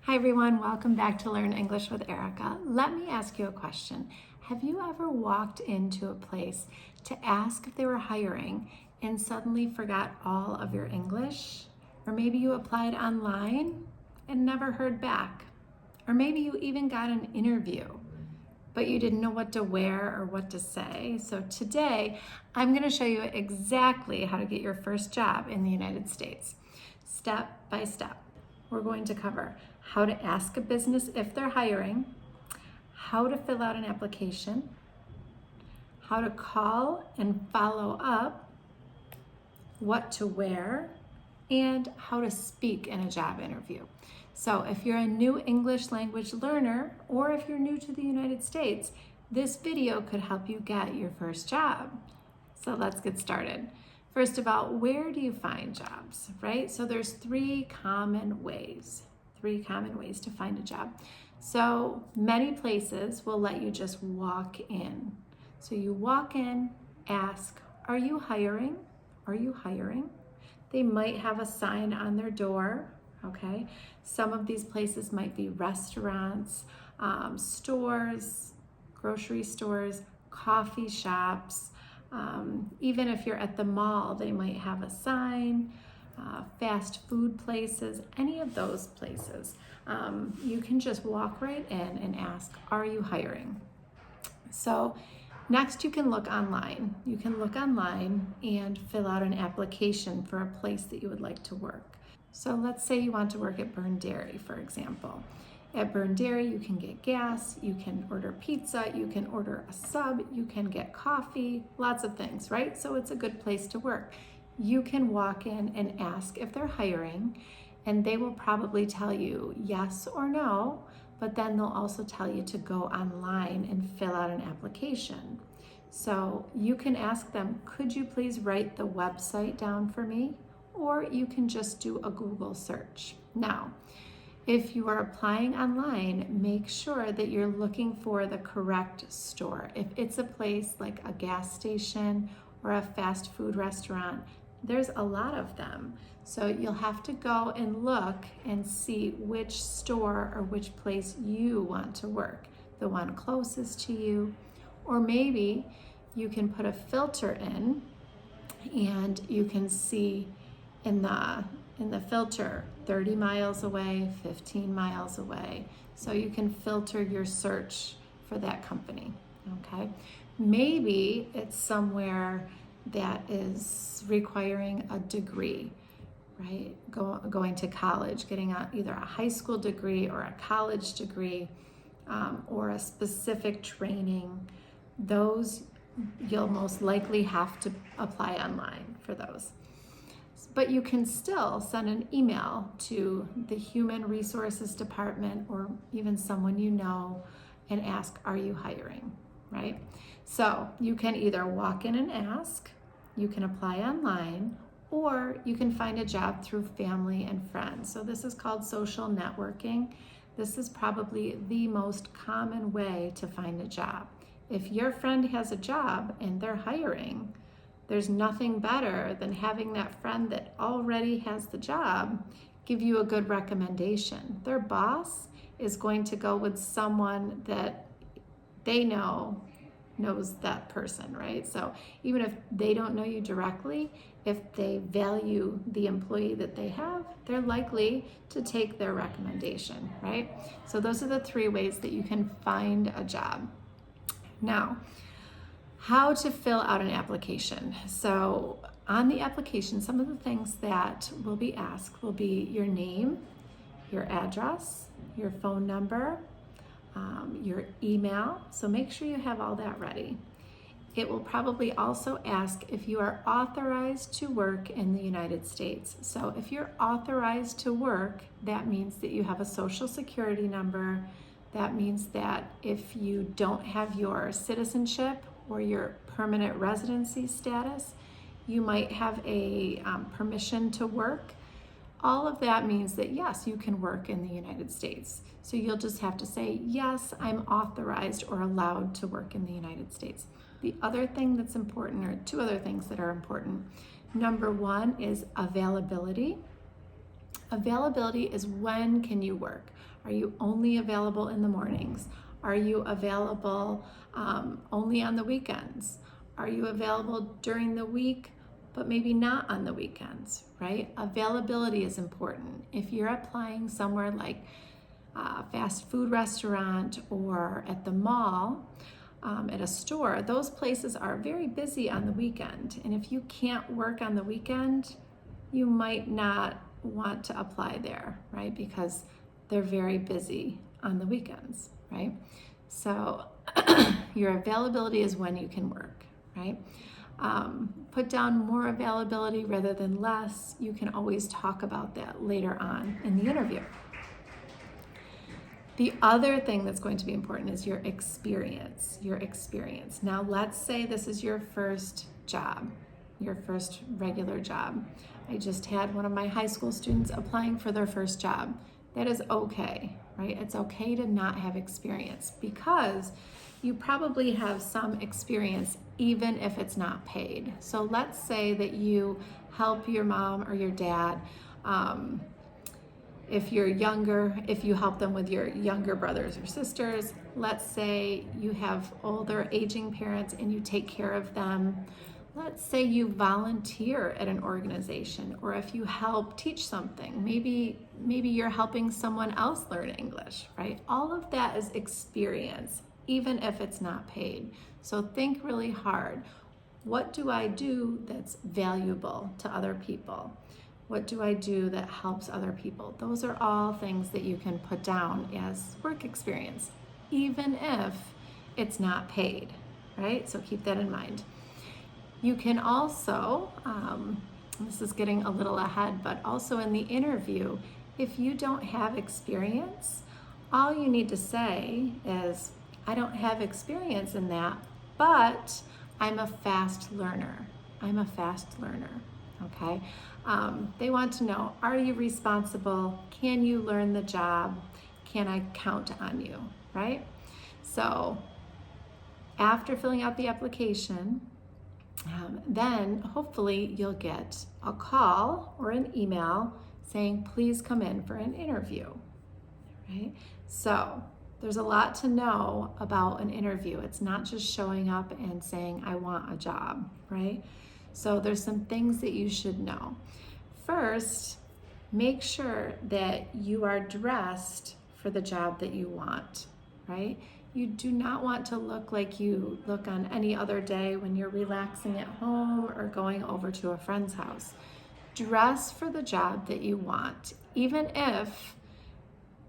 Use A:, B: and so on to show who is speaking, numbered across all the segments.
A: Hi everyone, welcome back to Learn English with Erica. Let me ask you a question. Have you ever walked into a place to ask if they were hiring and suddenly forgot all of your English? Or maybe you applied online and never heard back. Or maybe you even got an interview, but you didn't know what to wear or what to say. So today, I'm going to show you exactly how to get your first job in the United States, step by step. We're going to cover how to ask a business if they're hiring, how to fill out an application, how to call and follow up, what to wear, and how to speak in a job interview. So if you're a new English language learner, or if you're new to the United States, this video could help you get your first job. So let's get started. First of all, where do you find jobs, right? So there's three common ways to find a job. So many places will let you just walk in. So you walk in, ask, are you hiring? Are you hiring? They might have a sign on their door, okay? Some of these places might be restaurants, stores, grocery stores, coffee shops. Even if you're at the mall, they might have a sign, fast food places, any of those places. You can just walk right in and ask, are you hiring? So next you can look online. You can look online and fill out an application for a place that you would like to work. So let's say you want to work at Byrne Dairy, for example. At Byrne Dairy, you can get gas, you can order pizza, you can order a sub, you can get coffee, lots of things, right? So it's a good place to work. You can walk in and ask if they're hiring, and they will probably tell you yes or no, but then they'll also tell you to go online and fill out an application. So you can ask them, could you please write the website down for me? Or you can just do a Google search. Now, if you are applying online, make sure that you're looking for the correct store. If it's a place like a gas station or a fast food restaurant, there's a lot of them. So you'll have to go and look and see which store or which place you want to work, the one closest to you. Or maybe you can put a filter in and you can see in the filter 30 miles away, 15 miles away. So you can filter your search for that company, okay? Maybe it's somewhere that is requiring a degree, right? Going to college, getting either a high school degree or a college degree, or a specific training. Those you'll most likely have to apply online for those. But you can still send an email to the Human Resources Department or even someone you know and ask, are you hiring, right? So you can either walk in and ask, you can apply online, or you can find a job through family and friends. So this is called social networking. This is probably the most common way to find a job. If your friend has a job and they're hiring, there's nothing better than having that friend that already has the job give you a good recommendation. Their boss is going to go with someone that they knows that person, right? So even if they don't know you directly, if they value the employee that they have, they're likely to take their recommendation, right? So those are the three ways that you can find a job. Now, how to fill out an application. So on the application, some of the things that will be asked will be your name, your address, your phone number, your email. So make sure you have all that ready. It will probably also ask if you are authorized to work in the United States. So if you're authorized to work, that means that you have a social security number. That means that if you don't have your citizenship or your permanent residency status, you might have a permission to work. All of that means that yes, you can work in the United States. So you'll just have to say, yes, I'm authorized or allowed to work in the United States. The other thing that's important, or two other things that are important. Number one is availability. Availability is when can you work? Are you only available in the mornings? Are you available only on the weekends? Are you available during the week, but maybe not on the weekends, right? Availability is important. If you're applying somewhere like a fast food restaurant or at the mall, at a store, those places are very busy on the weekend. And if you can't work on the weekend, you might not want to apply there, right? Because they're very busy on the weekends, right? So your availability is when you can work, right? Put down more availability rather than less. You can always talk about that later on in the interview. The other thing that's going to be important is your experience, Now, let's say this is your first job, your first regular job. I just had one of my high school students applying for their first job. That is okay, right? It's okay to not have experience because you probably have some experience even if it's not paid. So let's say that you help your mom or your dad, if you're younger, if you help them with your younger brothers or sisters. Let's say you have older aging parents and you take care of them. Let's say you volunteer at an organization, or if you help teach something, maybe you're helping someone else learn English, right? All of that is experience, even if it's not paid. So think really hard. What do I do that's valuable to other people? What do I do that helps other people? Those are all things that you can put down as work experience, even if it's not paid, right? So keep that in mind. You can also, this is getting a little ahead, but also in the interview, if you don't have experience, all you need to say is, I don't have experience in that, but I'm a fast learner. Okay? They want to know, are you responsible? Can you learn the job? Can I count on you, right? So after filling out the application, then hopefully you'll get a call or an email saying, please come in for an interview, right? So there's a lot to know about an interview. It's not just showing up and saying, I want a job, right? So there's some things that you should know. First, make sure that you are dressed for the job that you want, right? You do not want to look like you look on any other day when you're relaxing at home or going over to a friend's house. Dress for the job that you want, even if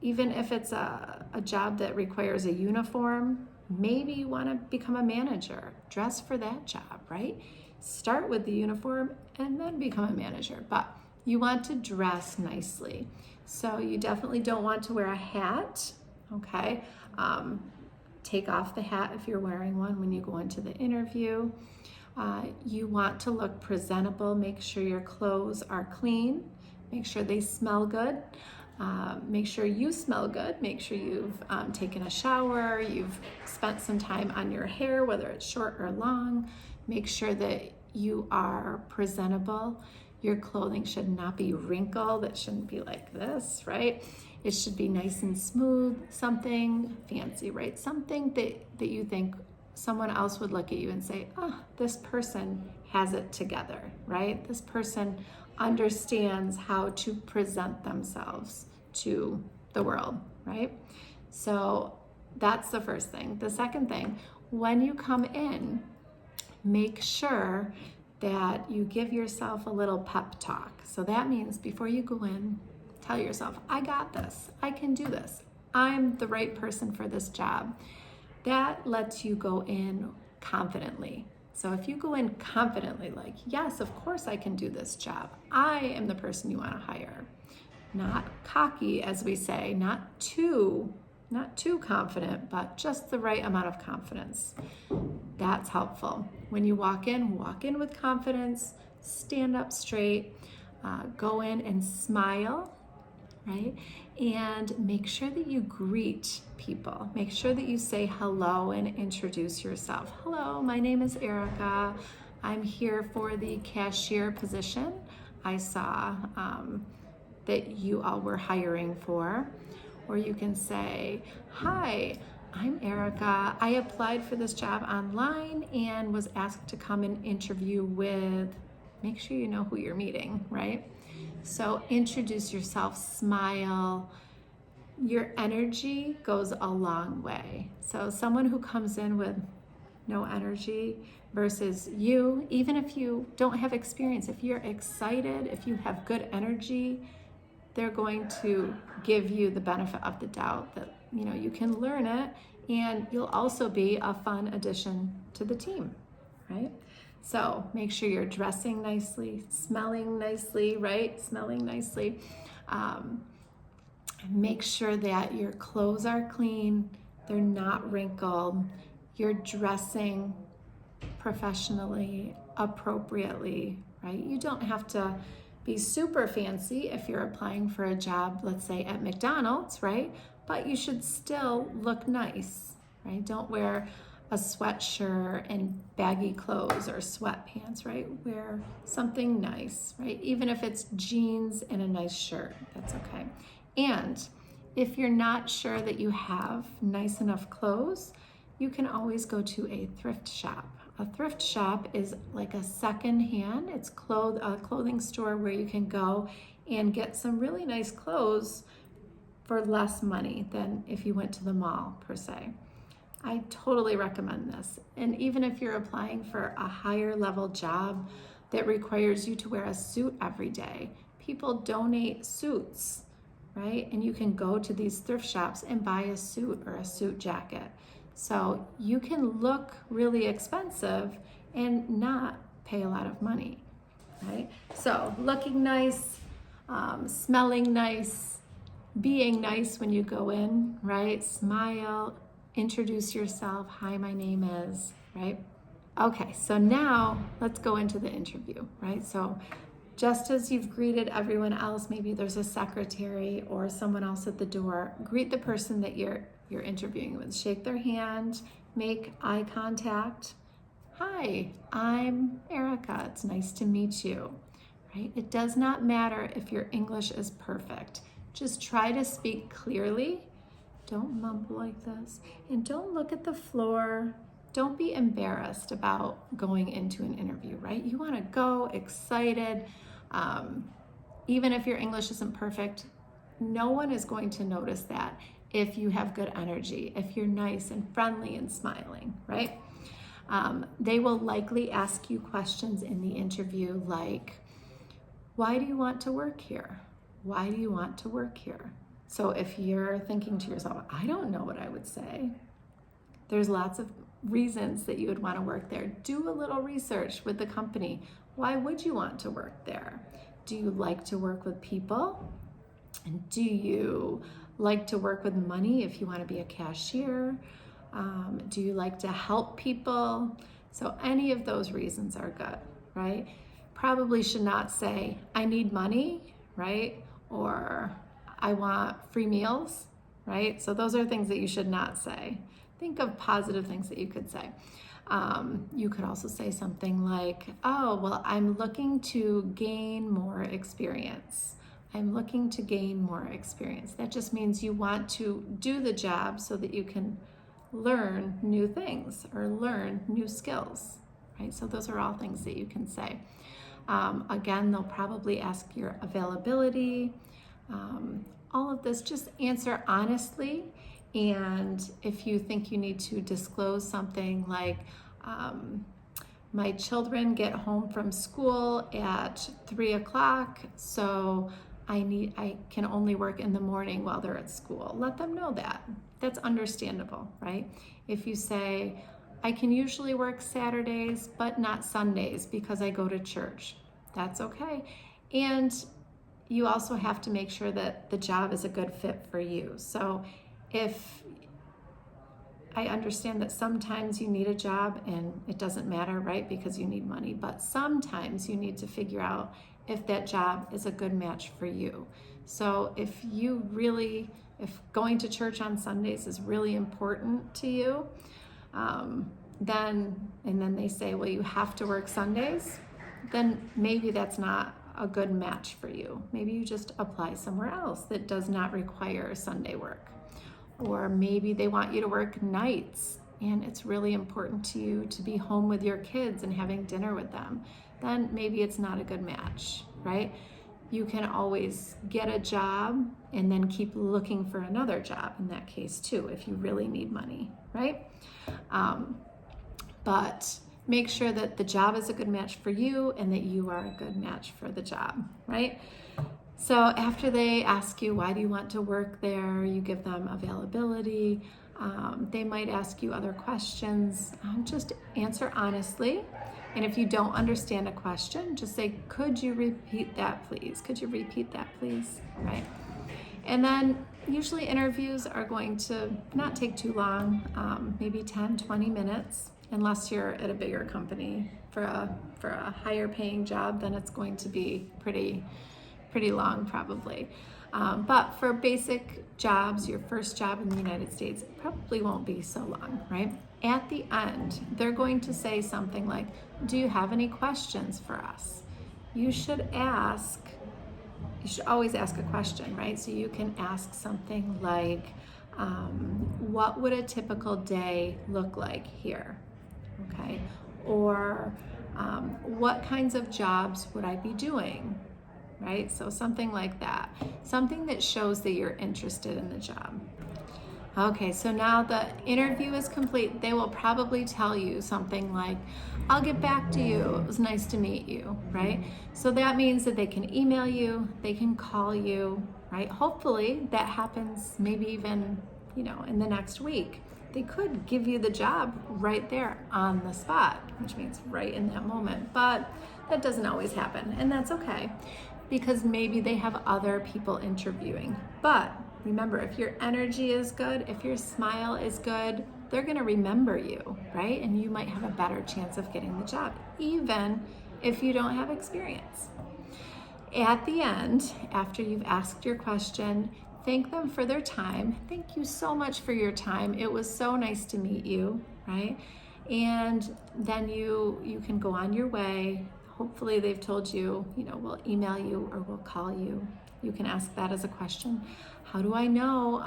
A: it's a job that requires a uniform. Maybe you want to become a manager. Dress for that job, right? Start with the uniform and then become a manager, but you want to dress nicely. So you definitely don't want to wear a hat, okay? Take off the hat if you're wearing one when you go into the interview. You want to look presentable. Make sure your clothes are clean. Make sure they smell good. Make sure you smell good. Make sure you've taken a shower. You've spent some time on your hair, whether it's short or long. Make sure that you are presentable. Your clothing should not be wrinkled. It shouldn't be like this, right? It should be nice and smooth, something fancy, right? Something that you think someone else would look at you and say, oh, this person has it together, right? This person understands how to present themselves to the world, right? So that's the first thing. The second thing, when you come in, make sure that you give yourself a little pep talk. So that means before you go in, tell yourself, I got this, I can do this, I'm the right person for this job. That lets you go in confidently. So if you go in confidently, like, yes, of course I can do this job, I am the person you want to hire. Not cocky, as we say, not too confident, but just the right amount of confidence. That's helpful. When you walk in with confidence, stand up straight, go in and smile, right? And make sure that you greet people. Make sure that you say hello and introduce yourself. Hello, my name is Erica. I'm here for the cashier position. I saw that you all were hiring for. Or you can say, hi, I'm Erica. I applied for this job online and was asked to come and interview with, make sure you know who you're meeting, right? So introduce yourself, smile. Your energy goes a long way. So someone who comes in with no energy versus you, even if you don't have experience, if you're excited, if you have good energy, they're going to give you the benefit of the doubt that you can learn it, and you'll also be a fun addition to the team, right? So make sure you're dressing nicely, smelling nicely, right? Smelling nicely. Make sure that your clothes are clean, they're not wrinkled, you're dressing professionally, appropriately, right? You don't have to be super fancy if you're applying for a job, let's say at McDonald's, right? But you should still look nice, right? Don't wear a sweatshirt and baggy clothes or sweatpants, right? Wear something nice, right? Even if it's jeans and a nice shirt, that's okay. And if you're not sure that you have nice enough clothes, you can always go to a thrift shop. A thrift shop is like a second hand. It's a clothing store where you can go and get some really nice clothes for less money than if you went to the mall per se. I totally recommend this. And even if you're applying for a higher level job that requires you to wear a suit every day, people donate suits, right? And you can go to these thrift shops and buy a suit or a suit jacket. So you can look really expensive and not pay a lot of money, right? So looking nice, smelling nice, being nice when you go in, right? Smile, introduce yourself. Hi, my name is, right? Okay, so now let's go into the interview, right? So just as you've greeted everyone else, maybe there's a secretary or someone else at the door, greet the person that you're interviewing with. Shake their hand, make eye contact. Hi, I'm Erica. It's nice to meet you, right? It does not matter if your English is perfect. Just try to speak clearly. Don't mumble like this. And don't look at the floor. Don't be embarrassed about going into an interview, right? You want to go excited. Even if your English isn't perfect, no one is going to notice that if you have good energy, if you're nice and friendly and smiling, right? They will likely ask you questions in the interview like, why do you want to work here? Why do you want to work here? So if you're thinking to yourself, I don't know what I would say, there's lots of reasons that you would want to work there. Do a little research with the company. Why would you want to work there? Do you like to work with people? And do you like to work with money if you want to be a cashier? Do you like to help people? So any of those reasons are good, right? Probably should not say, I need money, right? Or I want free meals, right? So those are things that you should not say. Think of positive things that you could say. You could also say something like, oh, well, I'm looking to gain more experience. I'm looking to gain more experience. That just means you want to do the job so that you can learn new things or learn new skills, right? So those are all things that you can say. Again, they'll probably ask your availability. All of this, just answer honestly. And if you think you need to disclose something like, my children get home from school at 3 o'clock, so I can only work in the morning while they're at school. Let them know that. That's understandable, right? If you say, I can usually work Saturdays, but not Sundays because I go to church, that's okay. And you also have to make sure that the job is a good fit for you. So if I understand that sometimes you need a job and it doesn't matter, right? Because you need money, but sometimes you need to figure out if that job is a good match for you. So if going to church on Sundays is really important to you, then they say, well, you have to work Sundays, then maybe that's not a good match for you. Maybe you just apply somewhere else that does not require Sunday work. Or maybe they want you to work nights and it's really important to you to be home with your kids and having dinner with them. Then maybe it's not a good match, right? You can always get a job and then keep looking for another job in that case too, if you really need money, right? But make sure that the job is a good match for you and that you are a good match for the job, right? So after they ask you, why do you want to work there? You give them availability. They might ask you other questions. Just answer honestly. And if you don't understand a question, just say, could you repeat that, please? Could you repeat that, please? Right? And then usually interviews are going to not take too long, maybe 10, 20 minutes, unless you're at a bigger company. For a higher paying job, then it's going to be pretty long probably. But for basic jobs, your first job in the United States, it probably won't be so long, right? At the end, they're going to say something like, do you have any questions for us? You should always ask a question, right? So you can ask something like, what would a typical day look like here? Okay. Or what kinds of jobs would I be doing? Right? So something like that. Something that shows that you're interested in the job. Okay, so now the interview is complete. They will probably tell you something like, I'll get back to you. It was nice to meet you, right? So that means that they can email you, they can call you, right? Hopefully that happens maybe even, in the next week. They could give you the job right there on the spot, which means right in that moment, but that doesn't always happen, and that's okay, because maybe they have other people interviewing. But remember, if your energy is good, if your smile is good, they're gonna remember you, right? And you might have a better chance of getting the job, even if you don't have experience. At the end, after you've asked your question, thank them for their time. Thank you so much for your time. It was so nice to meet you, right? And then you can go on your way. Hopefully they've told you, we'll email you or we'll call you. You can ask that as a question. How do I know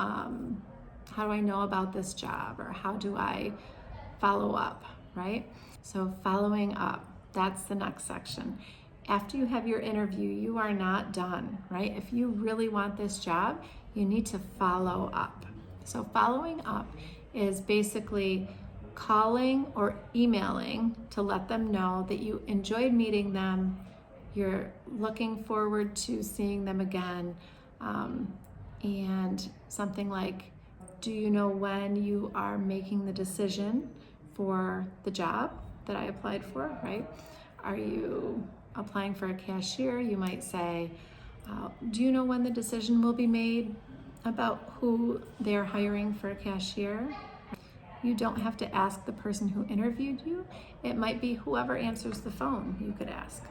A: about this job, or how do I follow up, right? So following up, that's the next section. After you have your interview, you are not done, right? If you really want this job, you need to follow up. So following up is basically calling or emailing to let them know that you enjoyed meeting them, you're looking forward to seeing them again, and something like, do you know when you are making the decision for the job that I applied for, right? Are you applying for a cashier? You might say, do you know when the decision will be made about who they're hiring for a cashier? You don't have to ask the person who interviewed you. It might be whoever answers the phone you could ask.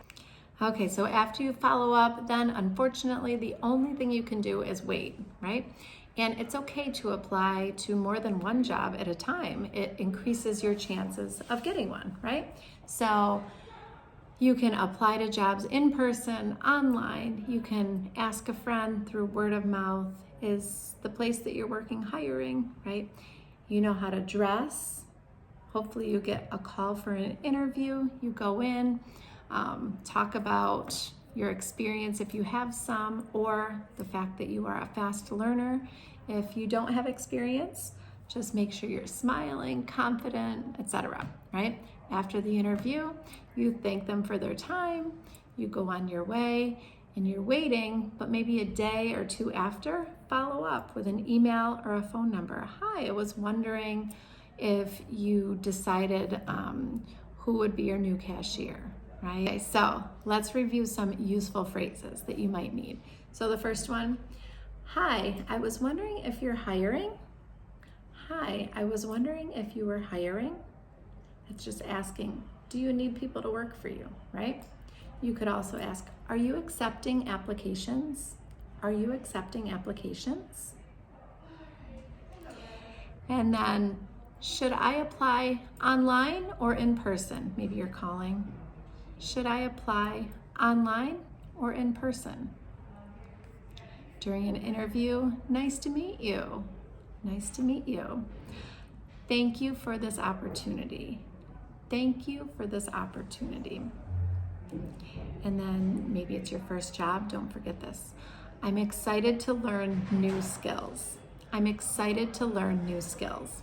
A: Okay, so after you follow up, then unfortunately the only thing you can do is wait, right? And it's okay to apply to more than one job at a time. It increases your chances of getting one, right? So you can apply to jobs in person, online. You can ask a friend through word of mouth. Is the place that you're working hiring, right? You know how to dress. Hopefully you get a call for an interview. You go in, talk about your experience if you have some, or the fact that you are a fast learner. If you don't have experience, just make sure you're smiling, confident, etc., right? After the interview, you thank them for their time, you go on your way, and you're waiting, but maybe a day or two after, follow up with an email or a phone number. Hi, I was wondering if you decided who would be your new cashier, right? Okay, so let's review some useful phrases that you might need. So the first one, hi, I was wondering if you're hiring. Hi, I was wondering if you were hiring. It's just asking, do you need people to work for you, right? You could also ask, are you accepting applications? Are you accepting applications? And then, should I apply online or in person? Maybe you're calling. Should I apply online or in person? During an interview, nice to meet you. Nice to meet you. Thank you for this opportunity. Thank you for this opportunity. And then maybe it's your first job. Don't forget this. I'm excited to learn new skills. I'm excited to learn new skills.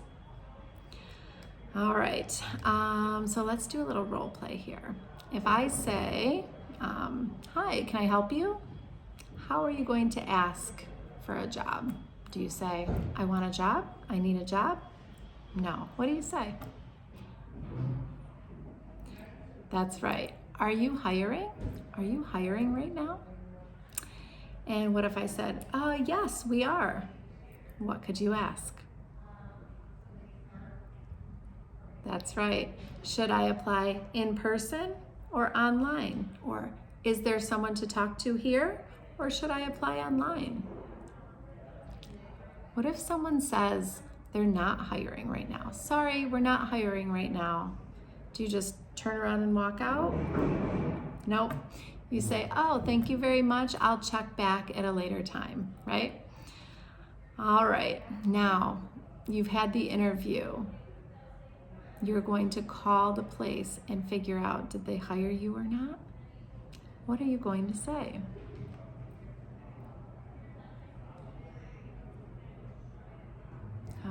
A: All right, so let's do a little role play here. If I say, hi, can I help you? How are you going to ask for a job? Do you say, I want a job? I need a job? No. What do you say? That's right. Are you hiring? Are you hiring right now? And what if I said, yes, we are? What could you ask? That's right. Should I apply in person or online? Or is there someone to talk to here? Or should I apply online? What if someone says they're not hiring right now? Sorry, we're not hiring right now. Do you just turn around and walk out? Nope. You say, oh, thank you very much. I'll check back at a later time, right? All right, now you've had the interview. You're going to call the place and figure out, did they hire you or not? What are you going to say?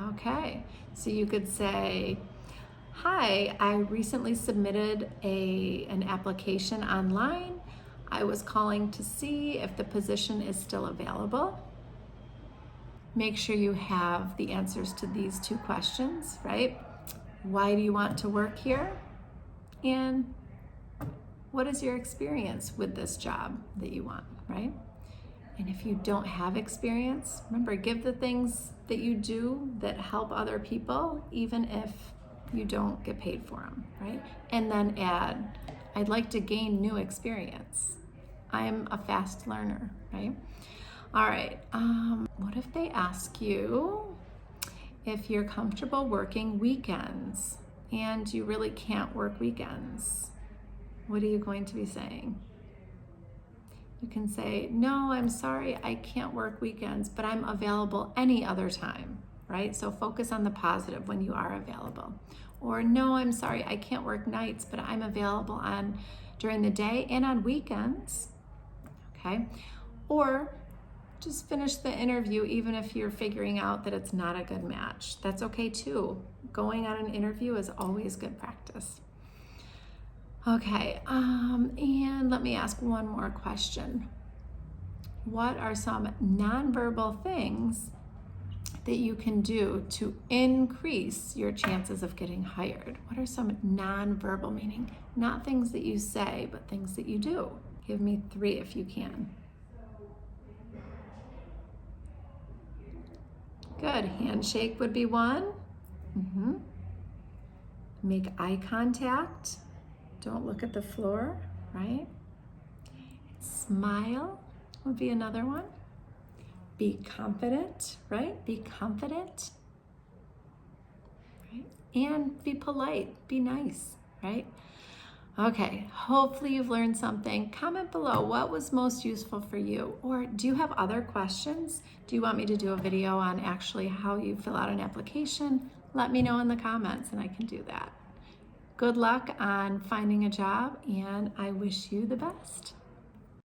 A: Okay, so you could say, hi, I recently submitted an application online. I was calling to see if the position is still available. Make sure you have the answers to these two questions, right? Why do you want to work here? And what is your experience with this job that you want, right? And if you don't have experience, remember, give the things that you do that help other people, even if you don't get paid for them, right? And then add, I'd like to gain new experience. I'm a fast learner, right? All right, what if they ask you if you're comfortable working weekends and you really can't work weekends? What are you going to be saying? You can say, no, I'm sorry, I can't work weekends, but I'm available any other time, right? So focus on the positive when you are available. Or no, I'm sorry, I can't work nights, but I'm available during the day and on weekends, okay? Or just finish the interview even if you're figuring out that it's not a good match. That's okay too. Going on an interview is always good practice. Okay, and let me ask one more question. What are some nonverbal things that you can do to increase your chances of getting hired? What are some nonverbal, meaning not things that you say, but things that you do? Give me 3 if you can. Good, handshake would be one. Make eye contact. Don't look at the floor, right? Smile would be another one. Be confident, right? Be confident, right? And be polite, be nice, right? Okay, hopefully you've learned something. Comment below what was most useful for you, or do you have other questions? Do you want me to do a video on actually how you fill out an application? Let me know in the comments and I can do that. Good luck on finding a job, and I wish you the best.